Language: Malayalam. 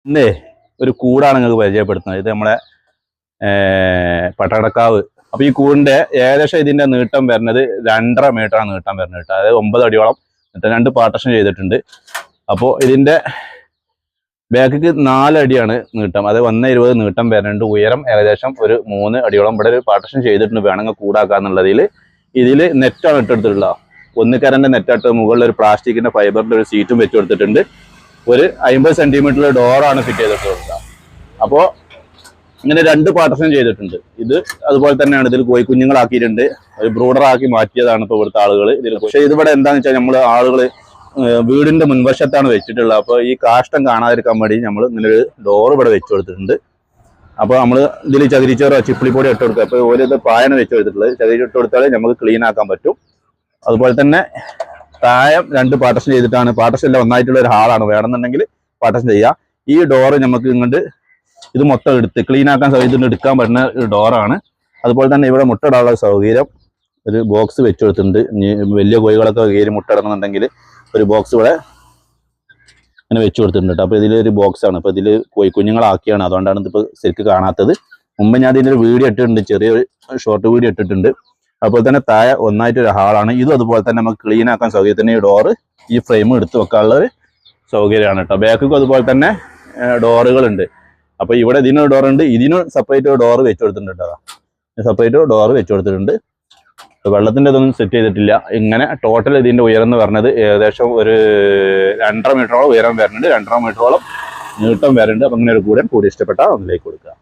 ഇന്നേ ഒരു കൂടാണ് നിങ്ങൾക്ക് പരിചയപ്പെടുത്തുന്നത്. ഇത് നമ്മളെ പട്ടടക്കാവ്. അപ്പോൾ ഈ കൂടിൻ്റെ ഏകദേശം ഇതിൻ്റെ നീട്ടം വരുന്നത് 2.5 മീറ്ററാണ് നീട്ടം വരുന്നത് കേട്ടോ. അതായത് 9 അടിയോളം എന്നിട്ട് 2 പാർട്ടീഷൻ ചെയ്തിട്ടുണ്ട്. അപ്പോൾ ഇതിൻ്റെ ബാക്കിക്ക് 4 അടിയാണ് നീട്ടം. അത് 1.20 നീട്ടം വരുന്നുണ്ട്. ഉയരം ഏകദേശം ഒരു 3 അടിയോളം. ഇവിടെ ഒരു പാർട്ടീഷൻ ചെയ്തിട്ടുണ്ട്, വേണമെങ്കിൽ കൂടാക്കാന്നുള്ളതിൽ. ഇതിൽ നെറ്റാണ് ഇട്ടെടുത്തിട്ടുള്ളത്. ഒന്നിക്കരൻ്റെ നെറ്റായിട്ട് മുകളിൽ ഒരു പ്ലാസ്റ്റിക്കിൻ്റെ ഫൈബറിൻ്റെ ഒരു സീറ്റും വെച്ച് കൊടുത്തിട്ടുണ്ട്. ഒരു 50 സെൻറ്റിമീറ്റർ ഡോറാണ് ഫിറ്റ് ചെയ്തിട്ടുള്ളത്. അപ്പോൾ ഇങ്ങനെ 2 പാർട്ടീഷൻ ചെയ്തിട്ടുണ്ട്. ഇത് അതുപോലെ തന്നെയാണ്. ഇതിൽ കോഴിക്കുഞ്ഞുങ്ങളാക്കിയിട്ടുണ്ട്. ഒരു ബ്രൂഡറാക്കി മാറ്റിയതാണ് ഇപ്പോൾ ഇവിടുത്തെ ആളുകൾ ഇതിൽ. പക്ഷേ ഇതിവിടെ എന്താണെന്ന് വെച്ചാൽ നമ്മൾ ആളുകൾ വീടിൻ്റെ മുൻവശത്താണ് വെച്ചിട്ടുള്ളത്. അപ്പോൾ ഈ കാഷ്ടം കാണാതിരിക്കാൻ വേണ്ടി നമ്മൾ ഇങ്ങനെ ഒരു ഡോർ ഇവിടെ വെച്ച് കൊടുത്തിട്ടുണ്ട്. അപ്പോൾ നമ്മൾ ഇതിൽ ചകിരിച്ചോറോ ചിപ്പിളിപ്പൊടി ഇട്ട് കൊടുക്കുക. അപ്പോൾ ഓരോ പായാണ് വെച്ച് കൊടുത്തിട്ടുള്ളത്. ചകിരി ഇട്ട് കൊടുത്താൽ നമുക്ക് ക്ലീൻ ആക്കാൻ പറ്റും. അതുപോലെ തന്നെ താഴെ 2 പാർട്ടീഷൻ ചെയ്തിട്ടാണ്. പാർട്ടീഷൻ എല്ലാം ഒന്നായിട്ടുള്ള ഒരു ഹാളാണ്. വേണമെന്നുണ്ടെങ്കിൽ പാർട്ടീഷൻ ചെയ്യാം. ഈ ഡോറ് നമുക്ക് ഇങ്ങോട്ട് ഇത് മൊത്തം എടുത്ത് ക്ലീൻ ആക്കാൻ സൗകര്യത്തിന് എടുക്കാൻ പറ്റുന്ന ഒരു ഡോറാണ്. അതുപോലെ തന്നെ ഇവിടെ മുട്ടയിടാനുള്ള സൗകര്യം ഒരു ബോക്സ് വെച്ച് കൊടുത്തിട്ടുണ്ട്. വലിയ കോഴികളൊക്കെ കയറി മുട്ടയിടണമെന്നുണ്ടെങ്കിൽ ഒരു ബോക്സ് ഇവിടെ ഇങ്ങനെ വെച്ച് കൊടുത്തിട്ടുണ്ട് കേട്ടോ. അപ്പോൾ ഇതിലൊരു ബോക്സാണ്. അപ്പോൾ ഇതിൽ കോഴിക്കുഞ്ഞുങ്ങളാക്കിയാണ്, അതുകൊണ്ടാണ് ഇതിപ്പോൾ ശരിക്കും കാണാത്തത്. മുമ്പ് ഞാൻ ഇതിൻ്റെ ഒരു വീഡിയോ ഇട്ടിട്ടുണ്ട്, ചെറിയൊരു ഷോർട്ട് വീഡിയോ ഇട്ടിട്ടുണ്ട്. അതുപോലെ തന്നെ താഴെ ഒന്നായിട്ടൊരു ഹാളാണ്. ഇതും അതുപോലെ തന്നെ നമുക്ക് ക്ലീൻ ആക്കാൻ സൗകര്യത്തിന് ഈ ഡോറ് ഈ ഫ്രെയിം എടുത്ത് വെക്കാനുള്ള ഒരു സൗകര്യമാണ് കേട്ടോ. ബാക്കിക്കും അതുപോലെ തന്നെ ഡോറുകളുണ്ട്. അപ്പോൾ ഇവിടെ ഇതിനൊരു ഡോറുണ്ട്, ഇതിന് സെപ്പറേറ്റ് ഡോറ് വെച്ച് കൊടുത്തിട്ടുണ്ട് കേട്ടോ. സെപ്പറേറ്റ് ഡോറ് വെച്ച് കൊടുത്തിട്ടുണ്ട്. വെള്ളത്തിൻ്റെ ഇതൊന്നും സെറ്റ് ചെയ്തിട്ടില്ല. ഇങ്ങനെ ടോട്ടൽ ഇതിൻ്റെ ഉയരം എന്ന് പറഞ്ഞത് ഏകദേശം ഒരു 2.5 മീറ്ററോളം ഉയരം വരുന്നുണ്ട്, 2.5 മീറ്ററോളം നീട്ടം വരുന്നുണ്ട്. അപ്പം ഇങ്ങനെ ഒരു കൂടി ഇഷ്ടപ്പെട്ടാൽ ഒന്നിലേക്ക് കൊടുക്കുക.